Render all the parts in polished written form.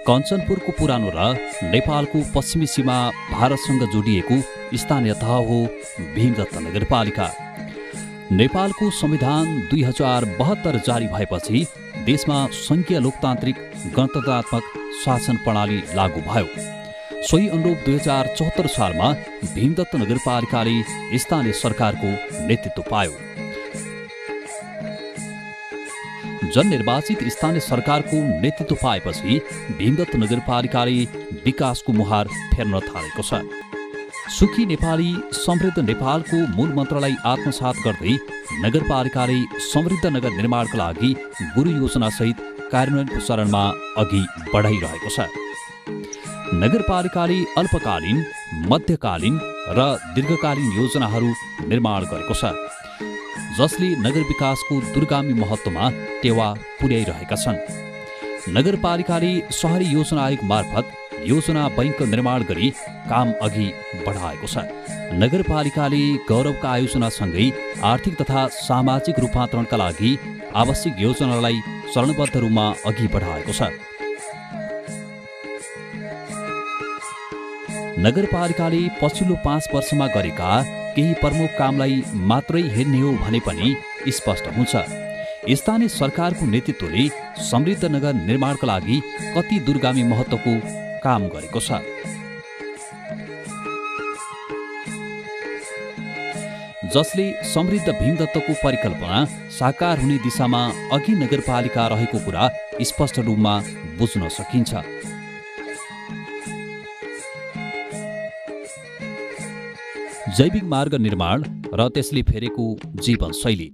कञ्चनपुरको पुरानो र नेपालको पश्चिमी सीमा भारतसँग जोडिएको स्थानीय तह हो भीमदत्त नगरपालिका। नेपालको संविधान 2072 जारी भएपछि देशमा संघीय लोकतान्त्रिक गणतन्त्रात्मक शासन प्रणाली लागू भयो। सोही अनुरूप 2074 सालमा भीमदत्त नगरपालिकाले स्थानीय सरकारको नेतृत्व पायो। जननिर्वाचित स्थानीय सरकारको नेतृत्व पाएपछि भीमदत्त नगरपालिकाले विकासको मुहार फेर्न थालेको छ। सुखी नेपाली समृद्ध नेपालको मूल मन्त्रलाई आत्मसात गर्दै नगरपालिकाले समृद्ध नगर निर्माणका लागि गुरु योजनासहित कार्यान्वयनको चरणमा अघि बढाइरहेको छ। नगरपालिकाले अल्पकालीन, मध्यकालीन र दीर्घकालीन योजनाहरू निर्माण गरेको छ, जसले नगर विकासको दूरगामी महत्त्वमा टेवा पुर्याइरहेका छन्। नगरपालिकाले शहरी योजना आयोग मार्फत योजना बैंक निर्माण गरी काम अघि बढाएको छ। नगरपालिकाले गौरवका आयोजनासँगै आर्थिक तथा सामाजिक रूपान्तरणका लागि आवश्यक योजनालाई चरणबद्ध रूपमा अघि बढाएको छ। नगरपालिकाले पछिल्लो 5 वर्षमा गरेका केही प्रमुख कामलाई मात्रै हेर्ने हो भने पनि स्पष्ट हुन्छ स्थानीय सरकारको नेतृत्वले समृद्ध नगर निर्माणका लागि कति दूरगामी महत्त्वको काम गरेको छ। जसले समृद्ध भीमदत्तको परिकल्पना साकार हुने दिशामा अघि नगरपालिका रहेको कुरा स्पष्ट रूपमा बुझ्न सकिन्छ। जैविक मार्ग निर्माण र त्यसले फेरेको जीवनशैली।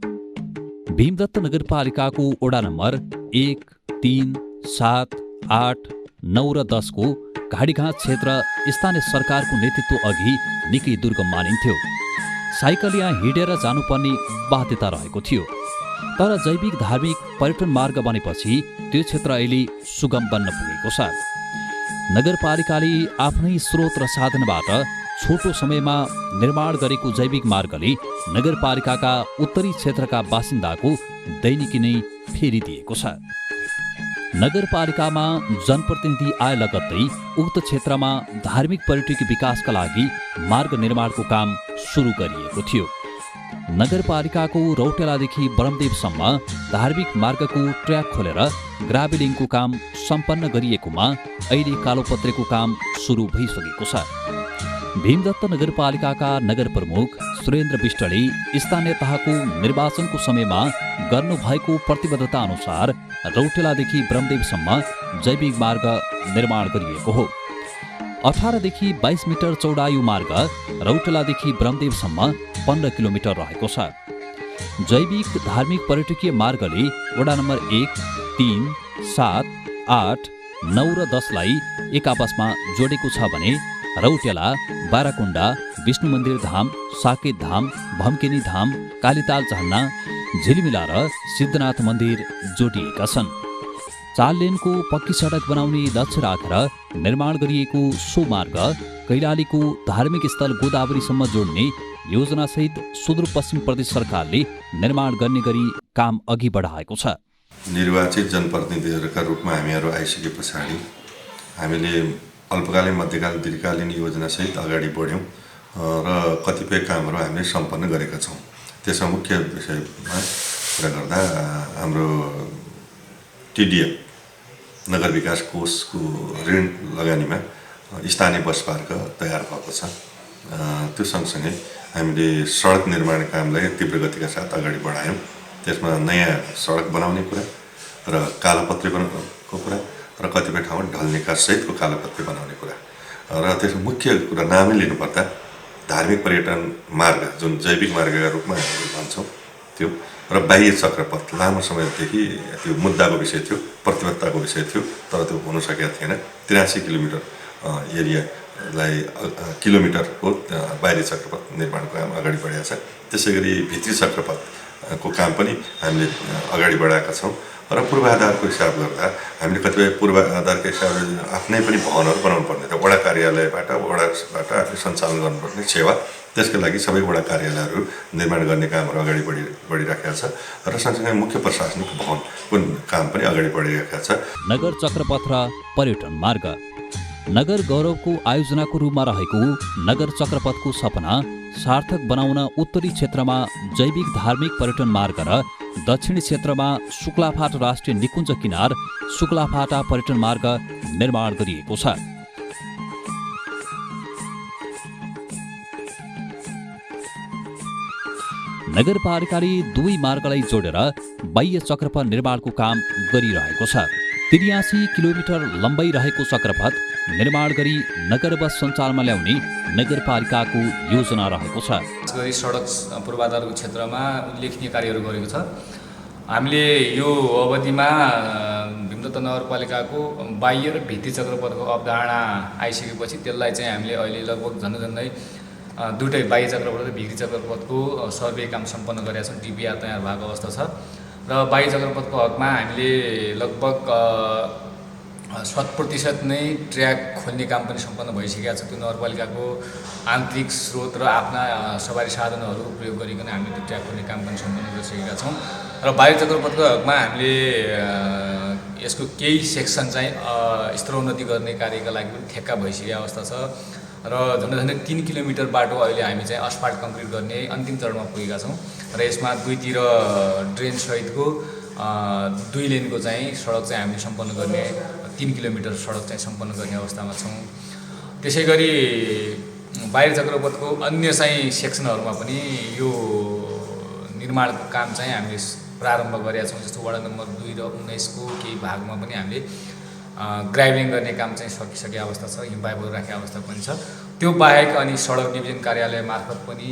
भीमदत्त नगरपालिकाको वडा नम्बर 1, 3, 7, 8, 9 र 10 को घाडीघाट क्षेत्र स्थानीय सरकारको नेतृत्व अघि निकै दुर्गम मानिन्थ्यो। साइकल यहाँ हिँडेर जानुपर्ने बाध्यता रहेको थियो। तर जैविक धार्मिक पर्यटन मार्ग बनेपछि त्यो क्षेत्र अहिले सुगम बन्न पुगेको छ। नगरपालिकाले आफ्नै स्रोत र साधनबाट छोटो समयमा निर्माण गरेको जैविक मार्गले नगरपालिकाका उत्तरी क्षेत्रका बासिन्दाको दैनिकी नै फेरिदिएको छ। नगरपालिकामा जनप्रतिनिधि आए लगत्तै उक्त क्षेत्रमा धार्मिक पर्यटकीय विकासका लागि मार्ग निर्माणको काम सुरु गरिएको थियो। नगरपालिकाको रौटेलादेखि ब्रह्मदेवसम्म धार्मिक मार्गको ट्र्याक खोलेर ग्राभेलिङको काम सम्पन्न गरिएकोमा अहिले कालोपत्रेको काम सुरु भइसकेको छ। भीमदत्त नगरपालिकाका नगर प्रमुख सुरेन्द्र विष्टले स्थानीय तहको निर्वाचनको समयमा गर्नुभएको प्रतिबद्धता अनुसार रौटेलादेखि ब्रह्मदेवसम्म जैविक मार्ग निर्माण गरिएको हो। 18 देखि 22 मिटर चौडा यो मार्ग रौटेलादेखि ब्रह्मदेवसम्म 15 किलोमिटर रहेको छ। जैविक धार्मिक पर्यटकीय मार्गले वडा नम्बर 1, 3, 7, 8, 9 र 10 लाई एक आपसमा जोडेको छ भने रौटेला, बाराकुण्डा, विष्णु मन्दिर धाम, साकेत धाम, भम्केनी धाम, कालीताल झरना, झिलिमिला र सिद्धनाथ मन्दिर जोडिएका छन्। 4 लेनको पक्की सडक बनाउने लक्ष्य राखेर निर्माण गरिएको सो मार्ग कैलालीको धार्मिक स्थल गोदावरीसम्म जोड्ने योजनासहित सुदूरपश्चिम प्रदेश सरकारले निर्माण गर्ने गरी काम अघि बढाएको छ। निर्वाचित जनप्रतिनिधिहरूका रूपमा हामीहरू आइसके पछाडि हामीले अल्पकालीन, मध्यकालीन, दीर्घकालीन योजनासहित अगाडि बढ्यौँ र कतिपय कामहरू हामीले सम्पन्न गरेका छौँ। त्यसमा मुख्य विषयमा कुरा गर्दा हाम्रो TDF नगर विकास कोषको ऋण लगानीमा स्थानीय बस पार्क तयार भएको छ। त्यो सँगसँगै हामीले सडक निर्माण कामलाई तीव्र गतिका साथ अगाडि बढायौँ। त्यसमा नयाँ सडक बनाउने कुरा र कालोपत्रेको कुरा र कतिपय ठाउँमा ढल निकाससहितको कालोपत्रे बनाउने कुरा र त्यसमा मुख्य कुरा नामै लिनुपर्दा धार्मिक पर्यटन मार्ग जुन जैविक मार्गका रूपमा हामीले भन्छौँ त्यो र बाह्य चक्रपथ लामो समयदेखि त्यो मुद्दाको विषय थियो, प्रतिबद्धताको विषय थियो, तर त्यो हुन सकेको थिएन। 83 किलोमिटर एरियालाई किलोमिटरको बाह्य चक्रपथ निर्माणको काम अगाडि बढेको छ। त्यसै गरी भित्री चक्रपथ को काम पनि हामीले अगाडि बढाएका छौँ र पूर्वाधारको हिसाब गर्दा हामीले कतिपय पूर्वाधारको हिसाबले आफ्नै पनि भवनहरू बनाउनु पर्ने थियो। वडा कार्यालयबाट वडाबाट हामीले सञ्चालन गर्नुपर्ने सेवा, त्यसका लागि सबै वडा कार्यालयहरू निर्माण गर्ने कामहरू अगाडि बढिरहेको छ र सँगसँगै मुख्य प्रशासनिक भवनको काम पनि अगाडि बढिरहेको छ। नगर चक्रपथ र पर्यटन मार्ग। नगर गौरवको आयोजनाको रूपमा रहेको नगर चक्रपथको सपना सार्थक बनाउन उत्तरी क्षेत्रमा जैविक धार्मिक पर्यटन मार्ग र दक्षिणी क्षेत्रमा शुक्लाफाटा राष्ट्रिय निकुञ्ज किनार शुक्लाफाटा पर्यटन मार्ग निर्माण गरिएको छ। नगरपालिकाले दुवै मार्गलाई जोडेर बाह्य चक्रपथ निर्माणको काम गरिरहेको छ। 83 किलोमिटर लम्बाइ रहेको चक्रपथ निर्माण गरी नगर बस सञ्चालनमा ल्याउने नगरपालिकाको योजना रहेको छ। गरी सडक पूर्वाधारको क्षेत्रमा उल्लेखनीय कार्यहरू गरेको छ। हामीले यो अवधिमा भीमदत्त नगरपालिकाको बाह्य र भित्री चक्रपथको अवधारणा आइसकेपछि त्यसलाई चाहिँ हामीले अहिले लगभग झन्डै दुईटै बाह्य चक्रपथ र भित्री चक्रपथको सर्वे काम सम्पन्न गरेका छौँ। डिपिआर तयार भएको अवस्था छ र बाह्य चक्रपथको हकमा हामीले लगभग 100% नै ट्र्याक खोल्ने काम पनि सम्पन्न भइसकेको छ। त्यो नगरपालिकाको आन्तरिक स्रोत र आफ्ना सवारी साधनहरू प्रयोग गरिकन हामीले त्यो ट्र्याक खोल्ने काम पनि सम्पन्न गरिसकेका छौँ र बाह्य चक्रपथको हकमा हामीले यसको केही सेक्सन चाहिँ स्तरोन्नति गर्ने कार्यका लागि पनि ठेक्का भइसकेको अवस्था छ र झन्डै 3 किलोमिटर बाटो अहिले हामी चाहिँ अस्फाल्ट कङ्क्रिट गर्ने अन्तिम चरणमा पुगेका छौँ र यसमा दुईतिर ड्रेन सहितको 2 लेनको चाहिँ सडक चाहिँ हामीले सम्पन्न गर्ने 3 किलोमिटर सडक चाहिँ सम्पन्न गर्ने अवस्थामा छौँ। त्यसै गरी बाह्य चक्रपथको अन्य चाहिँ सेक्सनहरूमा पनि यो निर्माणको काम चाहिँ हामीले प्रारम्भ गरेका छौँ। जस्तो वडा नम्बर 2 र 19 को केही भागमा पनि हामीले ग्राइभिङ गर्ने काम चाहिँ सकिसकेको अवस्था छ, हिमपाइपहरू राखेको अवस्था पनि छ। त्यो बाहेक अनि सडक डिभिजन कार्यालय मार्फत पनि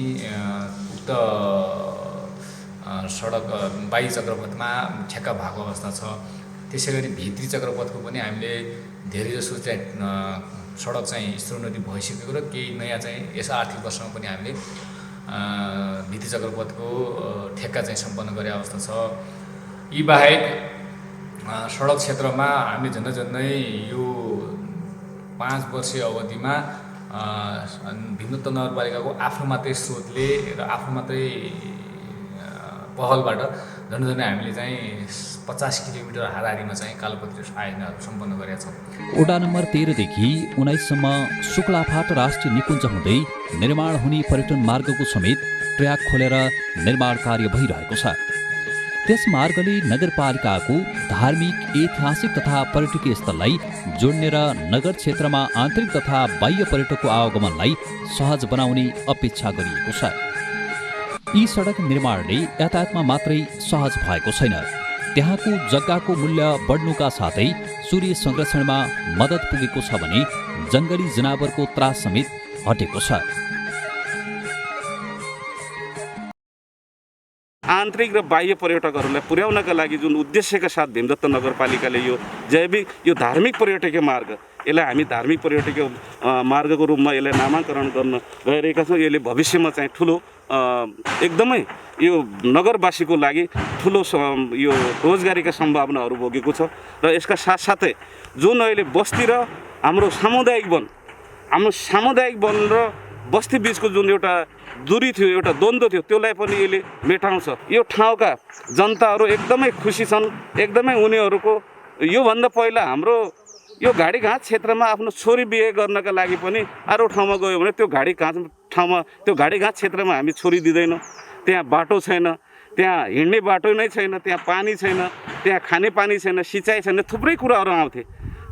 उक्त सडक बाह्य चक्रपथमा ठेक्का भएको अवस्था छ। त्यसै गरी भित्री चक्रपथको पनि हामीले धेरैजसो चाहिँ सडक चाहिँ स्तरोन्नति भइसकेको र केही नयाँ चाहिँ यस आर्थिक वर्षमा पनि हामीले भित्री चक्रपथको ठेक्का चाहिँ सम्पन्न गरेको अवस्था छ। यी बाहेक सडक क्षेत्रमा हामीले झन्डै यो 5 वर्षीय अवधिमा भीमदत्त नगरपालिकाको आफ्नो मात्रै स्रोतले र आफ्नो मात्रै पहलबाट झन्डै हामीले चाहिँ 50 किलोमिटर हाराहारीमा चाहिँ कालोपत्री आयोजनाहरू सम्पन्न गरेका छौँ। वडा नम्बर 13 देखि 19 सम्म शुक्लाफाटा राष्ट्रिय निकुञ्ज हुँदै निर्माण हुने पर्यटन मार्गको समेत ट्र्याक खोलेर निर्माण कार्य भइरहेको छ। त्यस मार्गले नगरपालिकाको धार्मिक, ऐतिहासिक तथा पर्यटकीय स्थललाई जोड्ने र नगर क्षेत्रमा आन्तरिक तथा बाह्य पर्यटकको आवागमनलाई सहज बनाउने अपेक्षा गरिएको छ। यी सडक निर्माणले यातायातमा मात्रै सहज भएको छैन, त्यहाँको जग्गाको मूल्य बढ्नुका साथै सूर्य संरक्षणमा मद्दत पुगेको छ भने जङ्गली जनावरको त्रास समेत हटेको छ। आन्तरिक र बाह्य पर्यटकहरूलाई पुर्याउनका लागि जुन उद्देश्यका साथ भीमदत्त नगरपालिकाले यो जैविक धार्मिक पर्यटकीय मार्ग, यसलाई हामी धार्मिक पर्यटकीय मार्गको रूपमा यसलाई नामाकरण गर्न गइरहेका छौँ। यसले भविष्यमा चाहिँ ठुलो एकदमै यो नगरवासीको लागि ठुलो यो रोजगारीका सम्भावनाहरू बोकेको छ र यसका साथसाथै जुन अहिले बस्ती र हाम्रो सामुदायिक वन र बस्ती बिचको जुन एउटा दूरी थियो, एउटा द्वन्द्व थियो, त्यसलाई पनि यसले मेटाउँछ। यो ठाउँका जनताहरू एकदमै खुसी छन्। एकदमै उनीहरूको योभन्दा पहिला हाम्रो यो घाँडीघाँच क्षेत्रमा आफ्नो छोरी बिहे गर्नका लागि पनि अरू ठाउँमा गयो भने त्यो घाँडीघाँच क्षेत्रमा हामी छोरी दिँदैनौँ। त्यहाँ बाटो छैन, त्यहाँ हिँड्ने बाटो नै छैन, त्यहाँ पानी छैन, त्यहाँ खाने पानी छैन, सिँचाइ छैन, थुप्रै कुराहरू आउँथे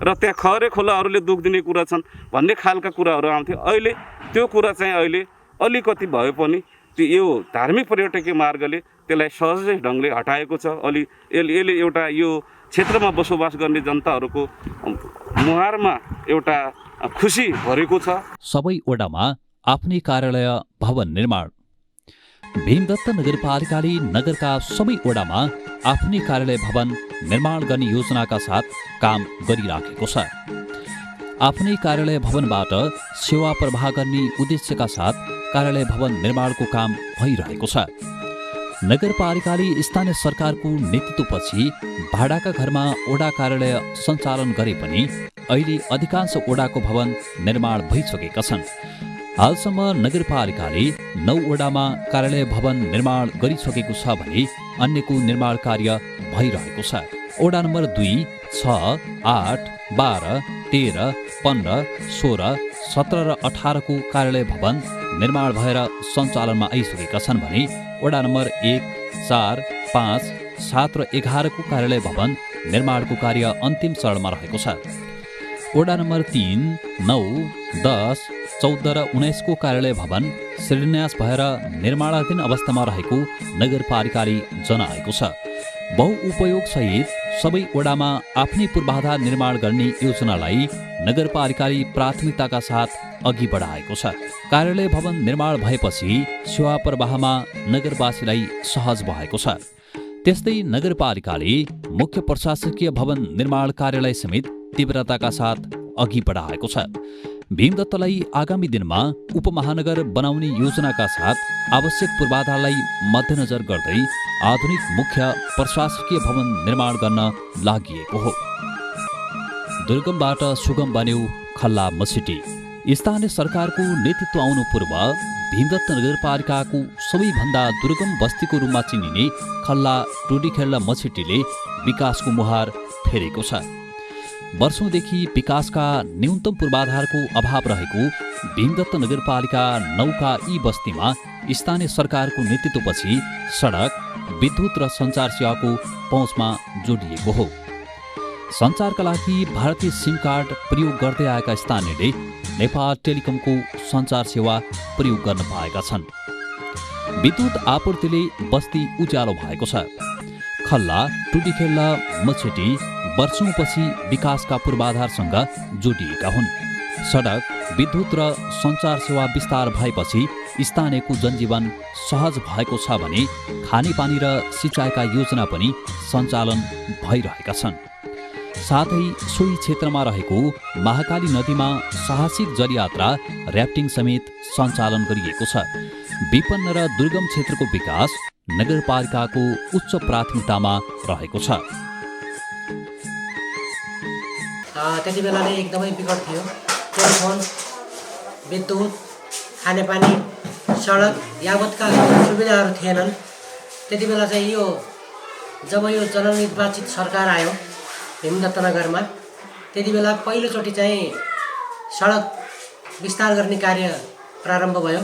र त्यहाँ खहरे खोलाहरूले दुःख दिने कुरा छन् भन्ने खालका कुराहरू आउँथे। अहिले त्यो कुरा चाहिँ अहिले अलिकति भए पनि त्यो यो धार्मिक पर्यटकीय मार्गले त्यसलाई सहजै ढङ्गले हटाएको छ। यसले एउटा यो क्षेत्रमा बसोबास गर्ने जनताहरूको मुहारमा एउटा खुसी भरेको छ। सबै वडामा आफ्नै कार्यालय भवन निर्माण। भीमदत्त नगरपालिकाले नगरका सबै वडामा आफ्नै कार्यालय भवन निर्माण गर्ने योजनाका साथ काम गरिराखेको छ। आफ्नै कार्यालय भवनबाट सेवा प्रवाह गर्ने उद्देश्यका साथ कार्यालय भवन निर्माणको काम भइरहेको छ। नगरपालिकाले स्थानीय सरकारको नेतृत्वपछि भाडाका घरमा ओडा कार्यालय सञ्चालन गरे पनि अहिले अधिकांश ओडाको भवन निर्माण भइसकेका छन्। हालसम्म नगरपालिकाले 9 ओडामा कार्यालय भवन निर्माण गरिसकेको छ भने अन्यको निर्माण कार्य भइरहेको छ। ओडा नम्बर 2, 6, 8, 12, 13, 15, 16, 17 र 18 को कार्यालय भवन निर्माण भएर सञ्चालनमा आइसकेका छन् भने ओडा नम्बर 1, 4, 5, 7 र 11 को कार्यालय भवन निर्माणको कार्य अन्तिम चरणमा रहेको छ। ओडा नम्बर 3, 9, 10, 14 र 19 को कार्यालय भवन शिलान्यास भएर निर्माणाधीन अवस्थामा रहेको नगरपालिकाले जनाएको छ। बहुउपयोग सहित सबै ओडामा आफ्नै पूर्वाधार निर्माण गर्ने योजनालाई नगरपालिकाले प्राथमिकताका साथ अघि बढाएको छ। कार्यालय भवन निर्माण भएपछि सेवा प्रवाहमा नगरवासीलाई सहज भएको छ। त्यस्तै नगरपालिकाले मुख्य प्रशासकीय भवन निर्माण कार्यालय समेत तीव्रताका साथ अघि बढाएको छ। भीमदत्तलाई आगामी दिनमा उपमहानगर बनाउने योजनाका साथ आवश्यक पूर्वाधारलाई मध्यनजर गर्दै आधुनिक मुख्य प्रशासकीय भवन निर्माण गर्न लागि हो। दुर्गमबाट सुगम बन्यो खल्ला मसिटी। स्थानीय सरकारको नेतृत्व आउनु पूर्व भीमदत्त नगरपालिकाको सबैभन्दा दुर्गम बस्तीको रूपमा चिनिने खल्ला टुडीखेल्ला मसिटीले विकासको मुहार फेरेको छ। वर्षौंदेखि विकासका न्यूनतम पूर्वाधारको अभाव रहेको भीमदत्त नगरपालिका 9 का यी बस्तीमा स्थानीय सरकारको नेतृत्वपछि सडक, विद्युत र सञ्चार सेवाको पहुँचमा जोडिएको हो। सञ्चारका लागि भारतीय सिम कार्ड प्रयोग गर्दै आएका स्थानीयले नेपाल टेलिकमको सञ्चार सेवा प्रयोग गर्न पाएका छन्। विद्युत आपूर्तिले बस्ती उज्यालो भएको छ। खल्ला टुडीखेल्ला मछेटी वर्षौंपछि विकासका पूर्वाधारसँग जोडिएका हुन्। सडक, विद्युत र सञ्चार सेवा विस्तार भएपछि स्थानीयको जनजीवन सहज भएको छ भने खानेपानी र सिँचाइका योजना पनि सञ्चालन भइरहेका छन्। साथै सोही क्षेत्रमा रहेको महाकाली नदीमा साहसिक जलयात्रा, र्याफ्टिङ समेत सञ्चालन गरिएको छ। विपन्न र दुर्गम क्षेत्रको विकास नगरपालिकाको उच्च प्राथमिकतामा रहेको छ। त्यति बेला नै एकदमै विकट थियो। टेलिफोन, विद्युत, खानेपानी, सडक यावतका सुविधाहरू थिएनन्। त्यति बेला चाहिँ जब यो जननिर्वाचित सरकार आयो भीमदत्त नगरमा, त्यति बेला पहिलोचोटि चाहिँ सडक विस्तार गर्ने कार्य प्रारम्भ भयो।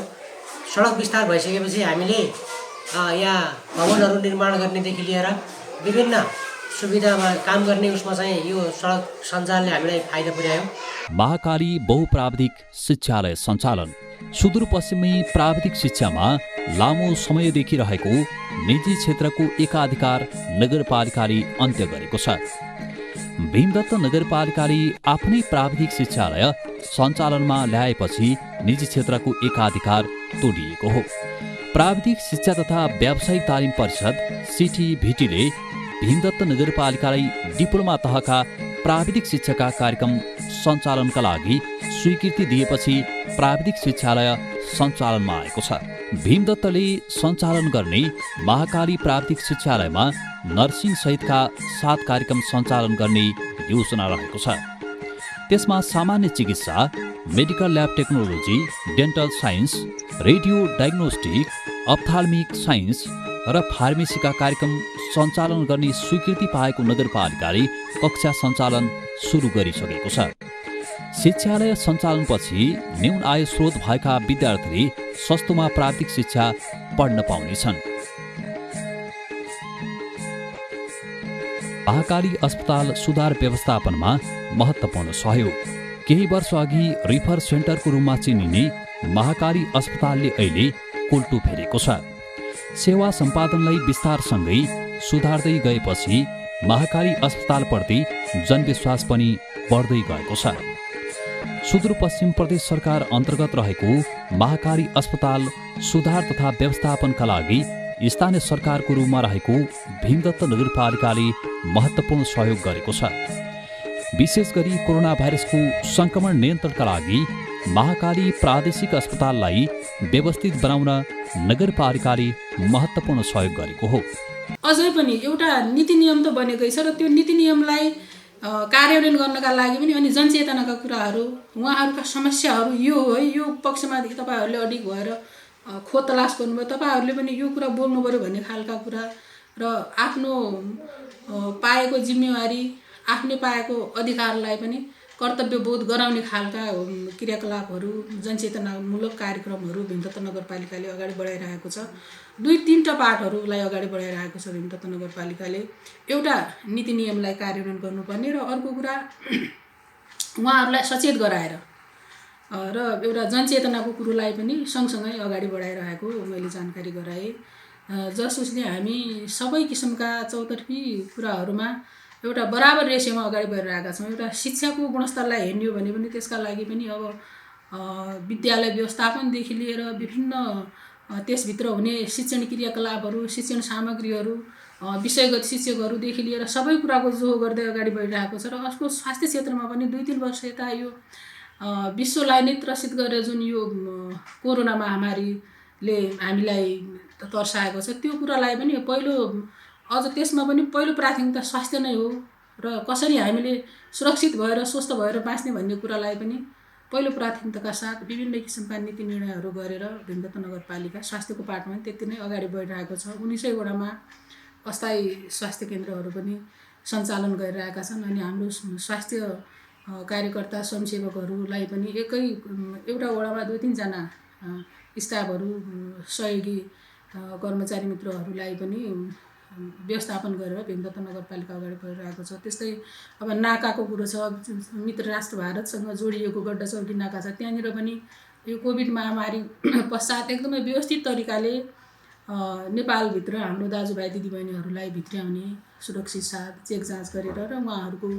सडक विस्तार भइसकेपछि हामीले यहाँ भवनहरू निर्माण गर्नेदेखि लिएर विभिन्न सुविधामा काम गर्ने उसमा चाहिँ यो सडक सञ्जालले हामीलाई फाइदा पुर्यायो। महाकाली बहुप्राविधिक शिक्षालय सञ्चालन। सुदूरपश्चिमी प्राविधिक शिक्षामा लामो समयदेखि रहेको निजी क्षेत्रको एकाधिकार नगरपालिकाले अन्त्य गरेको छ। भीमदत्त नगरपालिकाले आफ्नै प्राविधिक शिक्षालय सञ्चालनमा ल्याएपछि निजी क्षेत्रको एकाधिकार तोडिएको हो। प्राविधिक शिक्षा तथा व्यावसायिक तालिम परिषद CTVTले भीमदत्त नगरपालिकालाई डिप्लोमा तहका प्राविधिक शिक्षाका कार्यक्रम सञ्चालनका लागि स्वीकृति दिएपछि प्राविधिक शिक्षालय सञ्चालनमा आएको छ। भीमदत्तले सञ्चालन गर्ने महाकाली प्राविधिक शिक्षालयमा नर्सिङ सहितका 7 कार्यक्रम सञ्चालन गर्ने योजना रहेको छ। त्यसमा सामान्य चिकित्सा, medical lab technology, dental science, radio diagnostic, ophthalmic science र फार्मेसीका कार्यक्रम सञ्चालन गर्ने स्वीकृति पाएको नगरपालिकाले कक्षा सञ्चालन सुरु गरिसकेको छ। शिक्षालय सञ्चालनपछि न्यून आय स्रोत भएका विद्यार्थीले सस्तोमा प्राविधिक शिक्षा पढ्न पाउनेछन्। महाकाली अस्पताल सुधार व्यवस्थापनमा महत्त्वपूर्ण सहयोग। केही वर्ष अघि रिफर सेन्टरको रूपमा चिनिने महाकाली अस्पतालले अहिले कोल्टो फेरेको छ। सेवा सम्पादनलाई विस्तारसँगै सुधार्दै गएपछि महाकाली अस्पतालप्रति जनविश्वास पनि बढ्दै गएको छ। सुदूरपश्चिम प्रदेश सरकार अन्तर्गत रहेको महाकाली अस्पताल सुधार तथा व्यवस्थापनका लागि स्थानीय सरकारको रूपमा रहेको भीमदत्त नगरपालिकाले महत्त्वपूर्ण सहयोग गरेको छ। विशेष गरी कोरोना भाइरसको सङ्क्रमण नियन्त्रणका लागि महाकाली प्रादेशिक अस्पताललाई व्यवस्थित बनाउन नगरपालिकाले महत्त्वपूर्ण सहयोग गरेको हो। अझै पनि एउटा नीति नियम त बनेकै छ र त्यो नीति नियमलाई कार्यान्वयन गर्नका लागि पनि अनि जनचेतनाका कुराहरू उहाँहरूका समस्याहरू यो हो है, यो पक्षमा तपाईँहरूले अडिग भएर खोज तलास गर्नुभयो, तपाईँहरूले पनि यो कुरा बोल्नु पऱ्यो भन्ने खालका कुरा र आफ्नो पाएको जिम्मेवारी आफूले पाएको अधिकारलाई पनि कर्तव्यबोध गराउने खालका क्रियाकलापहरू जनचेतनामूलक कार्यक्रमहरू भीमतत्व नगरपालिकाले अगाडि बढाइरहेको छ। 2-3टा पाठहरूलाई अगाडि बढाइरहेको छ भीमतत्व नगरपालिकाले। एउटा नीति नियमलाई कार्यान्वयन गर्नुपर्ने र अर्को कुरा उहाँहरूलाई सचेत गराएर र एउटा जनचेतनाको कुरोलाई पनि सँगसँगै अगाडि बढाइरहेको मैले जानकारी गराएँ। जसले हामी सबै किसिमका चौतर्फी कुराहरूमा एउटा बराबर रेसियोमा अगाडि बढिरहेका छौँ। एउटा शिक्षाको गुणस्तरलाई हेर्ने हो भने पनि त्यसका लागि पनि अब विद्यालय व्यवस्थापनदेखि लिएर विभिन्न त्यसभित्र हुने शिक्षण क्रियाकलापहरू, शिक्षण सामग्रीहरू, विषयगत शिक्षकहरूदेखि लिएर सबै कुराको जोहो गर्दै अगाडि बढिरहेको छ। र अर्को स्वास्थ्य क्षेत्रमा पनि 2-3 वर्ष यता यो विश्वलाई नै त्रसित गरेर जुन यो कोरोना महामारीले हामीलाई तर्साएको छ त्यो कुरालाई पनि अझ त्यसमा पनि पहिलो प्राथमिकता स्वास्थ्य नै हो र कसरी हामीले सुरक्षित भएर स्वस्थ भएर बाँच्ने भन्ने कुरालाई पनि पहिलो प्राथमिकताका साथ विभिन्न किसिमका नीति निर्णयहरू गरेर भीमतत्व नगरपालिका स्वास्थ्यको पाटमा पनि त्यति नै अगाडि बढिरहेको छ। 1900 वडामा अस्थायी स्वास्थ्य केन्द्रहरू पनि सञ्चालन गरिरहेका छन् अनि हाम्रो स्वास्थ्य कार्यकर्ता स्वयंसेवकहरूलाई पनि एउटा वडामा 2-3 जना स्टाफहरू सहयोगी कर्मचारी मित्रहरूलाई पनि व्यवस्थापन गरेर भीमतत्व नगरपालिका अगाडि बढिरहेको छ। त्यस्तै अब नाकाको कुरो छ, मित्र राष्ट्र भारतसँग जोडिएको गड्डाचौकी नाका छ, त्यहाँनिर पनि यो कोभिड महामारी पश्चात एकदमै व्यवस्थित तरिकाले नेपालभित्र हाम्रो दाजुभाइ दिदीबहिनीहरूलाई भित्र्याउने सुरक्षित साथ चेक जाँच गरेर र उहाँहरूको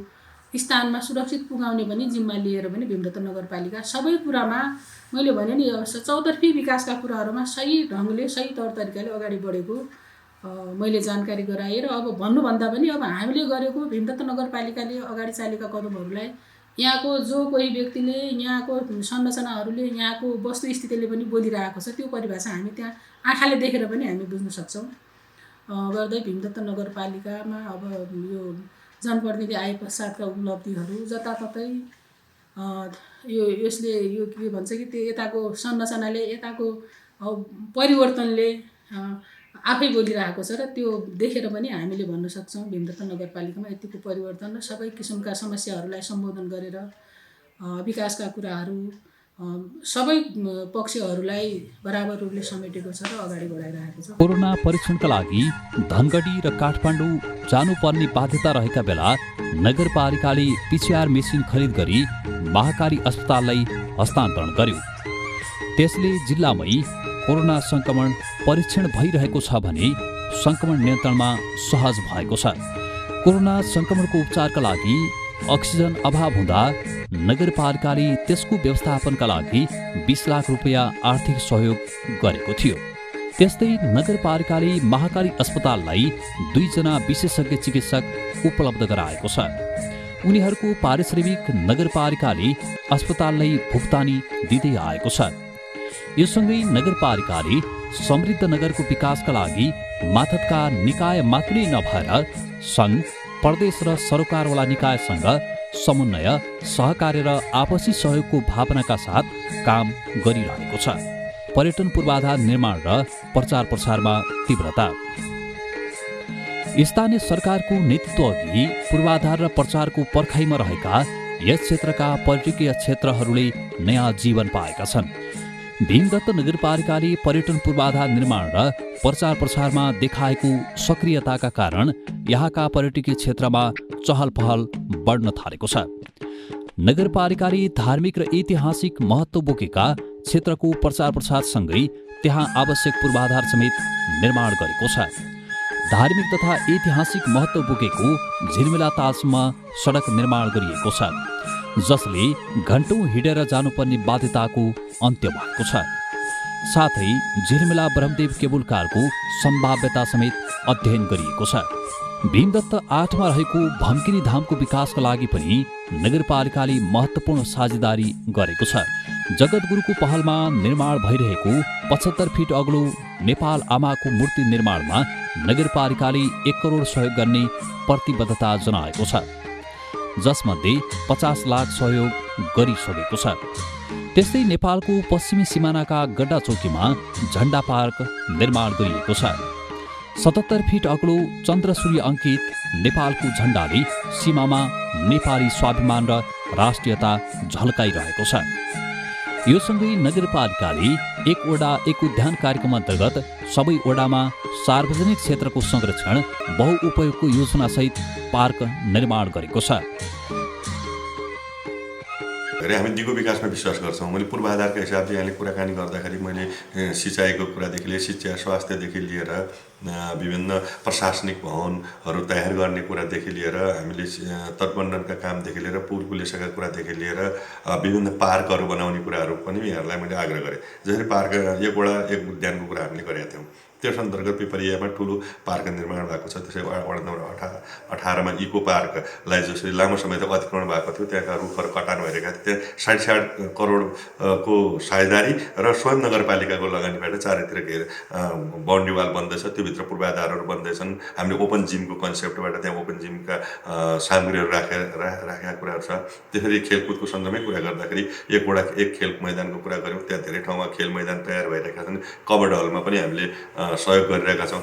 स्थानमा सुरक्षित पुगाउने पनि जिम्मा लिएर पनि भीमतत्व नगरपालिका सबै कुरामा मैले भने नि चौतर्फी विकासका कुराहरूमा सही ढङ्गले सही तौर तरिकाले अगाडि बढेको मैले जानकारी गराएँ। र अब भन्नुभन्दा पनि अब हामीले गरेको भीमतत्व नगरपालिकाले अगाडि चालेका कदमहरूलाई यहाँको जो कोही व्यक्तिले यहाँको संरचनाहरूले यहाँको वस्तुस्थितिले पनि बोलिरहेको छ त्यो परिभाषा हामी त्यहाँ आँखाले देखेर पनि हामी बुझ्न सक्छौँ। गर्दै भीमतत्व नगरपालिकामा अब यो जनप्रतिनिधि आए पश्चातका उपलब्धिहरू जताततै यसले यो के भन्छ कि त्यो यताको संरचनाले यताको परिवर्तनले आफै बोलिरहेको छ र त्यो देखेर पनि हामीले भन्न सक्छौँ भीमतत्व नगरपालिकामा यतिको परिवर्तन र सबै किसिमका समस्याहरूलाई सम्बोधन गरेर विकासका कुराहरू सबै पक्षहरूलाई बराबर रूपले समेटेको छ र अगाडि बढाइरहेको छ। कोरोना परीक्षणका लागि धनगढी र काठमाडौँ जानुपर्ने बाध्यता रहेका बेला नगरपालिकाले पिसिआर मेसिन खरिद गरी महाकाली अस्पताललाई हस्तान्तरण गर्यो। त्यसले जिल्लामै कोरोना संक्रमण परीक्षण भइरहेको छ भने संक्रमण नियन्त्रणमा सहज भएको छ। कोरोना संक्रमणको उपचारका लागि अक्सिजन अभाव हुँदा नगरपालिकाले त्यसको व्यवस्थापनका लागि 20 लाख रुपियाँ आर्थिक सहयोग गरेको थियो। त्यस्तै नगरपालिकाले महाकाली अस्पताललाई 2 जना विशेषज्ञ चिकित्सक उपलब्ध गराएको छ। उनीहरूको पारिश्रमिक नगरपालिकाले अस्पताललाई भुक्तानी दिँदै आएको छ। यो सँगै नगरपालिकाले समृद्ध नगरको विकासका लागि माथतका निकाय मात्रै नभएर सङ्घ, प्रदेश र सरकारवाला निकायसँग समन्वय, सहकार्य र आपसी सहयोगको भावनाका साथ काम गरिरहेको छ। पर्यटन पूर्वाधार निर्माण र प्रचार प्रसारमा तीव्रता। स्थानीय सरकारको नेतृत्व अघि पूर्वाधार र प्रचारको पर्खाइमा रहेका यस क्षेत्रका पर्यटकीय क्षेत्रहरूले नयाँ जीवन पाएका छन्। भीमदत्त नगरपालिकाले पर्यटन पूर्वाधार निर्माण र प्रचार प्रसारमा देखाएको सक्रियताका कारण यहाँका पर्यटकीय क्षेत्रमा चहल पहल बढ्न थालेको छ। नगरपालिकाले धार्मिक र ऐतिहासिक महत्त्व बोकेका क्षेत्रको प्रचार प्रसारसँगै त्यहाँ आवश्यक पूर्वाधार समेत निर्माण गरेको छ। धार्मिक तथा ऐतिहासिक महत्त्व बोकेको झिलमिला तालसम्म सडक निर्माण गरिएको छ, जसले घण्टौँ हिँडेर जानुपर्ने बाध्यताको अन्त्य भएको छ। साथै झिलमिला ब्रह्मदेव केबुल कारको सम्भाव्यता समेत अध्ययन गरिएको छ। भीमदत्त 8मा रहेको भम्किनी धामको विकासका लागि पनि नगरपालिकाले महत्त्वपूर्ण साझेदारी गरेको छ। जगद्गुरुको पहलमा निर्माण भइरहेको 75 फिट अग्लो नेपाल आमाको मूर्ति निर्माणमा नगरपालिकाले 1 करोड सहयोग गर्ने प्रतिबद्धता जनाएको छ, जसमध्ये 50 लाख सहयोग गरिसकेको छ। त्यस्तै नेपालको पश्चिमी सिमानाका गड्डा चौकीमा झण्डा पार्क निर्माण गरिएको छ। 77 फिट अग्लो चन्द्रसूर्य अंकित नेपालको झण्डाले सीमामा नेपाली स्वाभिमान र राष्ट्रियता झल्काइरहेको छ। यो सँगै नगरपालिकाले 1 वडा 1 उद्यान कार्यक्रम अन्तर्गत सबै वडामा सार्वजनिक क्षेत्रको संरक्षण बहुउपयोगको योजनासहित पार्क निर्माण गरेको छ। हामी दिगो विकासमा विश्वास गर्छौँ। मैले पूर्वाधारका हिसाबले यहाँले कुराकानी गर्दाखेरि मैले सिँचाइको कुरादेखि लिएर शिक्षा स्वास्थ्यदेखि लिएर विभिन्न प्रशासनिक भवनहरू तयार गर्ने कुरादेखि लिएर हामीले तटबन्धनका कामदेखि लिएर पुल पुलिसका कुरादेखि लिएर विभिन्न पार्कहरू बनाउने कुराहरू पनि यहाँहरूलाई मैले आग्रह गरेँ। जसरी पार्क 1 वडा 1 उद्यानको कुरा हामीले गरेका थियौँ, त्यस अन्तर्गत पिपरियामा ठुलो पार्क निर्माण भएको छ। त्यसै वडा नम्बर 18मा इको पार्कलाई जसरी लामो समय त अतिक्रमण भएको थियो, त्यहाँका रुखहरू कटान भइरहेका थिए, त्यहाँ 60 करोडको साझेदारी र स्वयं नगरपालिकाको लगानीबाट चारैतिर बाउन्ड्री वाल बन्दैछ, त्योभित्र पूर्वाधारहरू बन्दैछन्। हामीले ओपन जिमको कन्सेप्टबाट त्यहाँ ओपन जिमका सामग्रीहरू राखेका कुराहरू छ। त्यसरी खेलकुदको सन्दर्भमै कुरा गर्दाखेरि 1 वडा 1 खेल मैदानको कुरा गऱ्यौँ, त्यहाँ धेरै ठाउँमा खेल मैदान तयार भइरहेका छन्। कबड हलमा पनि हामीले सहयोग गरिरहेका छौँ।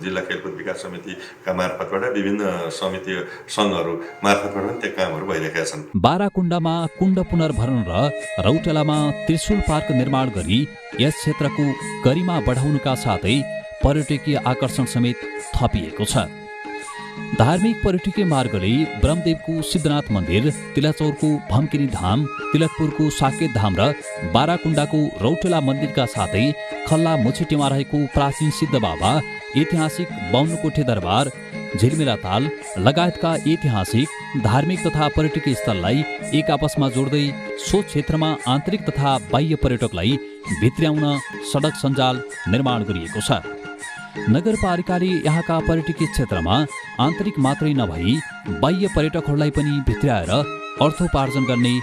जिल्ला खेलकुद विकास समितिका मार्फतबाट विभिन्न समिति सङ्घहरू मार्फतबाट पनि त्यो कामहरू भइरहेका छन्। बाराकुण्डामा कुण्ड पुनर्भरण र रौटेलामा त्रिशूल पार्क निर्माण गरी यस क्षेत्रको गरिमा बढाउनुका साथै पर्यटकीय आकर्षण समेत थपिएको छ। धार्मिक पर्यटकीय मार्गले ब्रह्मदेवको सिद्धनाथ मन्दिर, तिलाचौरको भम्किनी धाम, तिलकपुरको साकेत धाम र बाराकुण्डाको रौटेला मन्दिरका साथै खल्ला मुछिटेमा रहेको प्राचीन सिद्ध बाबा, ऐतिहासिक बाहुनकोटे दरबार, झिलमिला ताल लगायतका ऐतिहासिक, धार्मिक तथा पर्यटकीय स्थललाई एक आपसमा जोड्दै सो क्षेत्रमा आन्तरिक तथा बाह्य पर्यटकलाई भित्र्याउन सडक सञ्जाल निर्माण गरिएको छ। नगरपालिकाले यहाँका पर्यटकीय क्षेत्रमा आन्तरिक मात्रै नभई बाह्य पर्यटकहरूलाई पनि भित्र्याएर अर्थोपार्जन गर्ने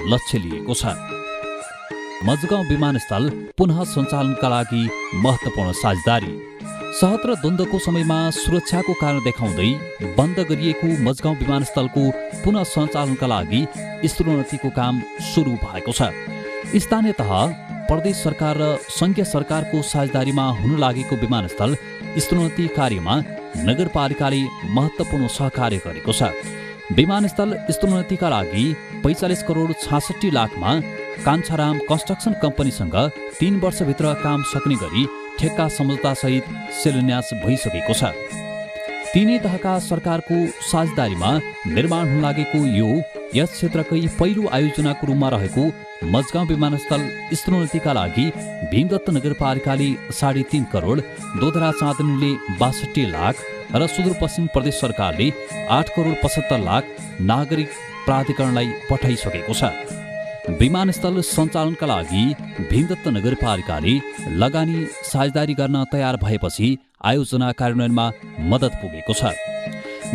लक्ष्य लिएको छ। मजगाउँ विमानस्थल पुनः सञ्चालनका लागि महत्त्वपूर्ण साझेदारी। सहत्र द्वन्द्वको समयमा सुरक्षाको कारण देखाउँदै बन्द गरिएको मजगाउँ विमानस्थलको पुनः सञ्चालनका लागि स्तरोन्नतिको काम सुरु भएको छ। स्थानीय तह, प्रदेश सरकार र सङ्घीय सरकारको साझेदारीमा हुन लागेको विमानस्थल स्तरोन्नति कार्यमा नगरपालिकाले महत्त्वपूर्ण सहकार्य गरेको छ। विमानस्थल स्तरोन्नतिका लागि 45 करोड 66 लाखमा कान्छाराम कन्स्ट्रक्सन कम्पनीसँग 3 वर्षभित्र काम सक्ने गरी ठेक्का सम्झौतासहित शिलान्यास भइसकेको छ। तीनै तहका सरकारको साझेदारीमा निर्माण हुन लागेको यो यस क्षेत्रकै पहिलो आयोजनाको रूपमा रहेको मजगाउँ विमानस्थल स्तरोन्नतिका लागि भीमदत्त नगरपालिकाले 3.5 करोड, दोधरा चाँदनीले 62 लाख र सुदूरपश्चिम प्रदेश सरकारले 8 करोड 75 लाख नागरिक प्राधिकरणलाई पठाइसकेको छ। विमानस्थल सञ्चालनका लागि भीमदत्त नगरपालिकाले लगानी साझेदारी गर्न तयार भएपछि आयोजना कार्यान्वयनमा मद्दत पुगेको छ।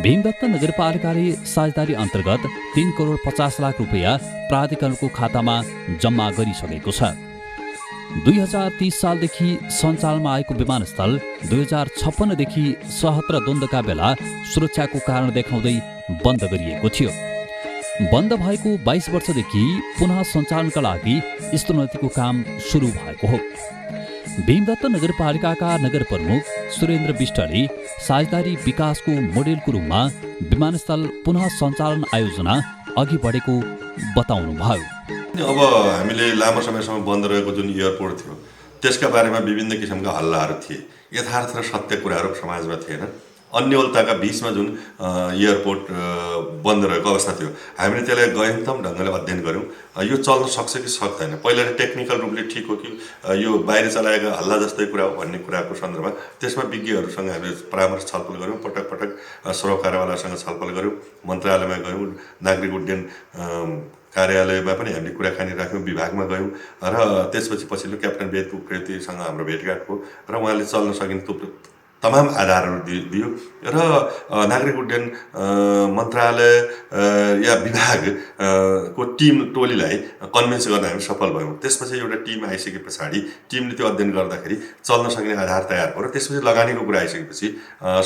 भीमदत्त नगरपालिकाले साझेदारी अन्तर्गत 3 करोड 50 लाख रुपियाँ प्राधिकरणको खातामा जम्मा गरिसकेको छ। 2030 सालदेखि सञ्चालनमा आएको विमानस्थल 2056 देखि सहत्र द्वन्द्वका बेला सुरक्षाको कारण देखाउँदै बन्द गरिएको थियो। बन्द भएको 22 वर्षदेखि पुनः सञ्चालनका लागि स्तरोन्नतिको काम सुरु भएको हो। भीमदत्त नगरपालिकाका नगर प्रमुख सुरेन्द्र विष्टले साझेदारी विकासको मोडेलको रूपमा विमानस्थल पुनः सञ्चालन आयोजना अघि बढेको बताउनुभयो। अब हामीले लामो समयसम्म बन्द रहेको जुन एयरपोर्ट थियो त्यसका बारेमा विभिन्न किसिमका हल्लाहरू थिए। यथार्थ र सत्य कुराहरू समाजमा थिएन। अन्यलताका बिचमा जुन एयरपोर्ट बन्द रहेको अवस्था थियो, हामीले त्यसलाई गहनतम ढङ्गले अध्ययन गऱ्यौँ। यो चल्न सक्छ कि सक्दैन, पहिला टेक्निकल रूपले ठिक हो कि यो बाहिर चलाएका हल्ला जस्तै कुरा हो भन्ने कुराको सन्दर्भमा त्यसमा विज्ञहरूसँग हामीले परामर्श छलफल गऱ्यौँ। पटक पटक सरोकारवालासँग छलफल गऱ्यौँ, मन्त्रालयमा गयौँ, नागरिक उड्डयन कार्यालयमा पनि हामीले कुराकानी राख्यौँ, विभागमा गयौँ र त्यसपछि पछिल्लो क्याप्टन वेदको उप्रेतीसँग हाम्रो भेटघाट भयो र उहाँले चल्न सकिने तमाम आधारहरू दियो र नागरिक उड्डयन मन्त्रालय या विभाग को टिम टोलीलाई कन्भिन्स गर्न हामी सफल भयौँ। त्यसपछि एउटा टिम आइसके पछाडि टिमले त्यो अध्ययन गर्दाखेरि चल्न सक्ने आधार तयार भयो र त्यसपछि लगानीको कुरा आइसकेपछि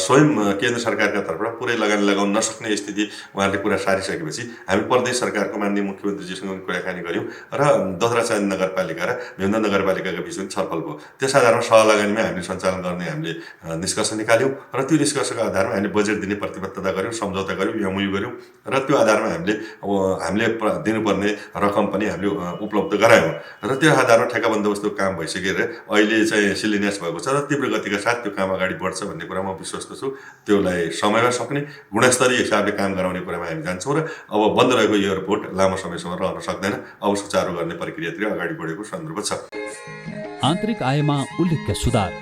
स्वयं केन्द्र सरकारका तर्फबाट पुरै लगानी लगाउन नसक्ने स्थिति उहाँहरूले कुरा सारिसकेपछि हामी प्रदेश सरकारको माननीय मुख्यमन्त्रीजीसँग कुराकानी गऱ्यौँ र दशरथचन्द नगरपालिका र भीमदा नगरपालिकाका बिचमा छलफल भयो। त्यस आधारमा सहलगानीमा हामीले सञ्चालन गर्ने हामीले निष्कर्ष निकाल्यौँ र त्यो निष्कर्षको आधारमा हामीले बजेट दिने प्रतिबद्धता गऱ्यौँ, सम्झौता गऱ्यौँ, एमओयू गऱ्यौँ र त्यो आधारमा हामीले दिनुपर्ने रकम पनि हामीले उपलब्ध गरायौँ र त्यो आधारमा ठेक्का बन्दोबस्तको काम भइसकेर अहिले चाहिँ शिलान्यास भएको छ र तीव्र गतिका साथ त्यो काम अगाडि बढ्छ भन्ने कुरामा विश्वस्त छु। त्यसलाई समयमा सक्ने गुणस्तरीय हिसाबले काम गराउने कुरामा हामी जान्छौँ र अब बन्द रहेको एयरपोर्ट लामो समयसम्म रहन सक्दैन, अब सुचारू गर्ने प्रक्रियातिर अगाडि बढेको सन्दर्भ छ। आन्तरिक आयमा उल्लेख्य सुधार।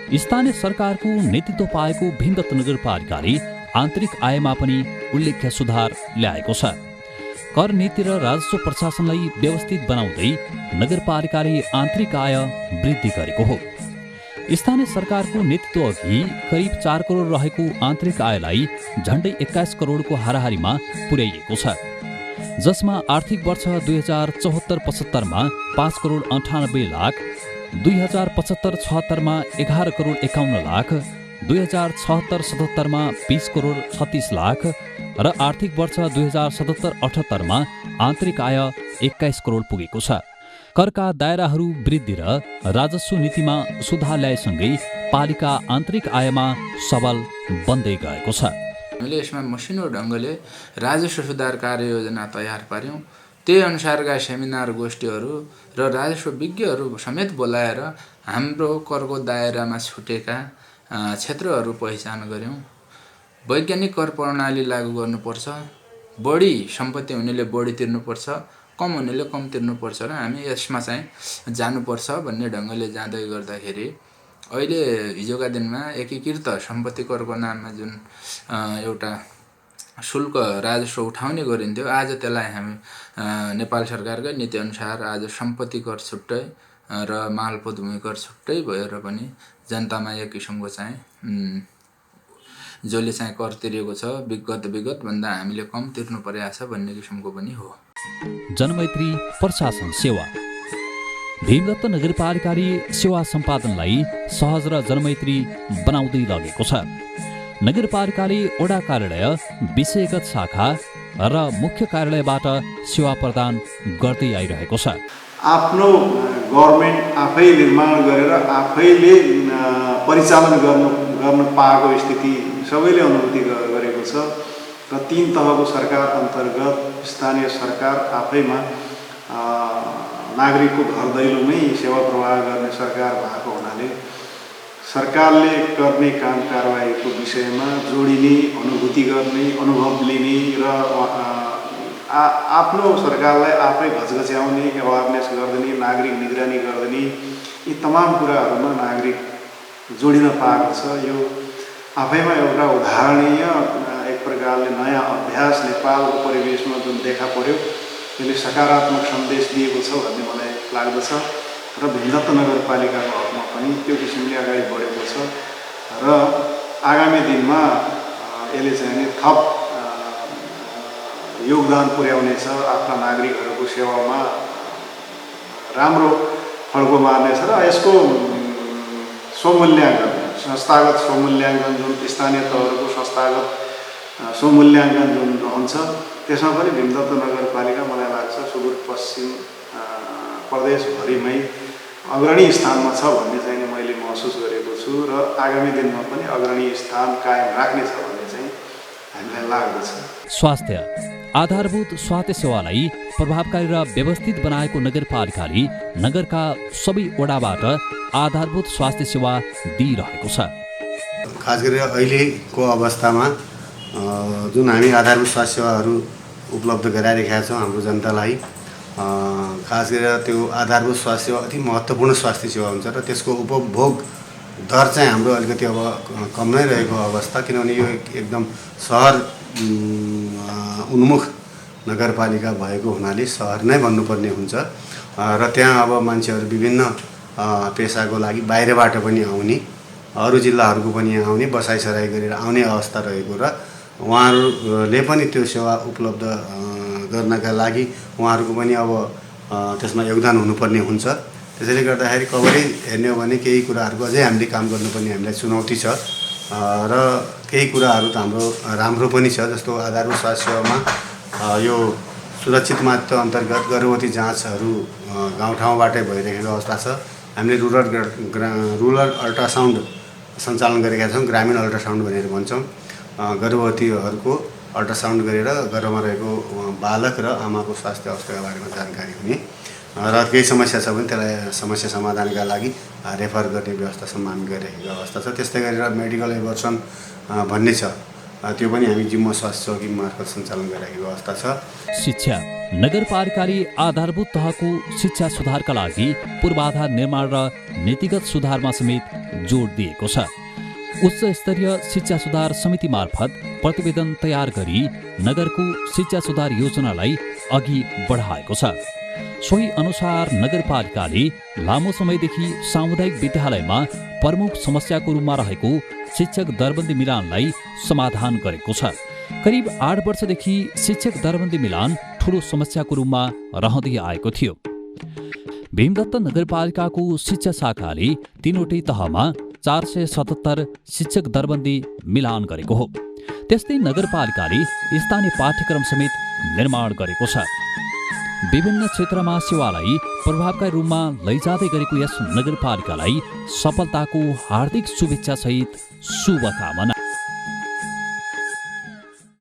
स्थानीय सरकारको नेतृत्व पाएको भीमदत्त नगरपालिकाले आन्तरिक आयमा पनि उल्लेख्य सुधार ल्याएको छ। कर नीति र राजस्व प्रशासनलाई व्यवस्थित बनाउँदै नगरपालिकाले आन्तरिक आय वृद्धि गरेको हो। स्थानीय सरकारको नेतृत्व अघि करिब 4 करोड रहेको आन्तरिक आयलाई झण्डै 21 करोडको हाराहारीमा पुर्याइएको छ, जसमा आर्थिक वर्ष 2074-75 मा 5 करोड 98 लाख, 2075-76 मा 11 करोड 51 लाख, 2076-77 मा 20 करोड 36 लाख र आर्थिक वर्ष 2077-78 मा आन्तरिक आय 21 करोड पुगेको छ। करका दायराहरू वृद्धि र राजस्व नीतिमा सुधार ल्याएसँगै पालिका आन्तरिक आयमा सबल बन्दै गएको छ। हामीले यसमा मसिनो ढङ्गले राजस्व सुधार कार्ययोजना तयार पार्यौँ। त्यही अनुसारका सेमिनार गोष्ठीहरू र राजस्व विज्ञहरू समेत बोलाएर हाम्रो करको दायरामा छुटेका क्षेत्रहरू पहिचान गऱ्यौँ। वैज्ञानिक कर प्रणाली लागू गर्नुपर्छ, बढी सम्पत्ति हुनेले बढी तिर्नुपर्छ, कम हुनेले कम तिर्नुपर्छ र हामी यसमा चाहिँ जानुपर्छ भन्ने ढङ्गले जाँदै गर्दाखेरि अहिले हिजोका दिनमा एकीकृत सम्पत्ति करको नाममा जुन एउटा शुल्क राजस्व उठाउने गरिन्थ्यो, आज त्यसलाई हामी नेपाल सरकारकै नीतिअनुसार आज सम्पत्ति कर छुट्टै र मालपोत भूमि कर छुट्टै भएर पनि जनतामा एक किसिमको चाहिँ जसले चाहिँ कर तिरेको छ विगतभन्दा हामीले कम तिर्नु परेको छ भन्ने किसिमको पनि हो। जनमैत्री प्रशासन सेवा। भीमदत्त नगरपालिकाले सेवा सम्पादनलाई सहज र जनमैत्री बनाउँदै लगेको छ। नगरपालिकाले वडा कार्यालय, विषयगत शाखा र मुख्य कार्यालयबाट सेवा प्रदान गर्दै आइरहेको छ। आफ्नो गभर्मेन्ट आफै निर्माण गरेर आफैले परिचालन गर्न पाएको स्थिति सबैले अनुभूति गरेको छ र 3 तहको सरकार अन्तर्गत स्थानीय सरकार आफैमा नागरिकको घर दैलोमै सेवा प्रवाह गर्ने सरकार भएको हुनाले सरकारले गर्ने काम कारबाहीको विषयमा जोडिने, अनुभूति गर्ने, अनुभव लिने र आफ्नो सरकारलाई आफै घचघच्याउने, एवारनेस गरिदिने, नागरिक निगरानी गरिदिने, यी तमाम कुराहरूमा नागरिक जोडिन पाएको छ। यो आफैमा एउटा उदाहरणीय एक प्रकारले नयाँ अभ्यास नेपालको परिवेशमा जुन देखा पर्यो, यसले सकारात्मक सन्देश दिएको छ भन्ने मलाई लाग्दछ र भीमदत्त नगरपालिकाको हकमा पनि त्यो किसिमले अगाडि बढेको छ र आगामी दिनमा यसले चाहिँ थप योगदान पुर्याउनेछ, आफ्ना नागरिकहरूको सेवामा राम्रो फड्को मार्नेछ र यसको स्वमूल्याङ्कन, संस्थागत स्वमूल्याङ्कन जुन स्थानीय तहहरूको संस्थागत स्वमूल्याङ्कन जुन रहन्छ त्यसमा पनि भीमदत्त नगरपालिका मलाई लाग्छ सुदूरपश्चिम प्रदेशभरिमै अग्रणी स्थानमा छ भन्ने चाहिँ मैले महसुस गरेको छु र आगामी दिनमा पनि अग्रणी स्थान कायम राख्नेछ भन्ने चाहिँ हामीलाई लाग्दछ। स्वास्थ्य। आधारभूत स्वास्थ्य सेवालाई प्रभावकारी र व्यवस्थित बनाएको नगरपालिकाले नगरका सबै वडाबाट आधारभूत स्वास्थ्य सेवा दिइरहेको छ। खास गरेर अहिलेको अवस्थामा जुन हामी आधारभूत स्वास्थ्य सेवाहरू उपलब्ध गराइरहेका छौँ हाम्रो जनतालाई, खास गरेर त्यो आधारभूत स्वास्थ्य सेवा अति महत्त्वपूर्ण स्वास्थ्य सेवा हुन्छ र त्यसको उपभोग दर चाहिँ हाम्रो अलिकति अब कम नै रहेको अवस्था, किनभने यो एकदम सहर उन्मुख नगरपालिका भएको हुनाले सहर नै भन्नुपर्ने हुन्छ र त्यहाँ अब मान्छेहरू विभिन्न पेसाको लागि बाहिरबाट पनि आउने अरू जिल्लाहरूको पनि यहाँ आउने बसाइसराई गरेर आउने अवस्था रहेको र उहाँहरूले पनि त्यो सेवा उपलब्ध गर्नका लागि उहाँहरूको पनि अब त्यसमा योगदान हुनुपर्ने हुन्छ। त्यसैले गर्दाखेरि कभरेज हेर्ने हो भने केही कुराहरूको अझै हामीले काम गर्नुपर्ने हामीलाई चुनौती छ र केही कुराहरू त हाम्रो राम्रो पनि छ। जस्तो आधारभूत स्वास्थ्य सेवामा यो सुरक्षित मातृत्व अन्तर्गत गर्भवती जाँचहरू गाउँठाउँबाटै भइरहेको अवस्था छ। हामीले रुरल अल्ट्रासाउन्ड सञ्चालन गरेका छौँ, ग्रामीण अल्ट्रासाउन्ड भनेर भन्छौँ। गर्भवतीहरूको अल्ट्रासाउन्ड गरेर गर्भमा रहेको बालक र आमाको स्वास्थ्य अवस्थाका बारेमा जानकारी हुने र केही समस्या छ भने त्यसलाई समस्या समाधानका लागि रेफर गर्ने व्यवस्थासम्म हामी गरिरहेको अवस्था छ। त्यस्तै गरेर मेडिकल एबर्सन भन्ने छ, त्यो पनि हामी जिम्मा स्वास्थ्य चौकी मार्फत सञ्चालन गरिरहेको अवस्था छ। शिक्षा नगरपालिकाले आधारभूत तहको शिक्षा सुधारका लागि पूर्वाधार निर्माण र नीतिगत सुधारमा समेत जोड दिएको छ। उच्च स्तरीय शिक्षा सुधार समिति मार्फत प्रतिवेदन तयार गरी नगरको शिक्षा सुधार योजनालाई अघि बढाएको छ। सोही अनुसार नगरपालिकाले लामो समयदेखि सामुदायिक विद्यालयमा प्रमुख समस्याको रूपमा रहेको शिक्षक दरबन्दी मिलानलाई समाधान गरेको छ। करिब 8 वर्षदेखि शिक्षक दरबन्दी मिलान ठूलो समस्याको रूपमा रहँदै आएको थियो। भीमदत्त नगरपालिकाको शिक्षा शाखाले 3वटै तहमा 477 शिक्षक दरबन्दी मिलान गरेको हो। त्यस्तै नगरपालिकाले स्थानीय पाठ्यक्रम समेत निर्माण गरेको छ। विभिन्न क्षेत्रमा सेवालाई प्रभावकारी रूपमा लैजाँदै गरेको यस नगरपालिकालाई सफलताको हार्दिक शुभेच्छा सहित शुभकामना।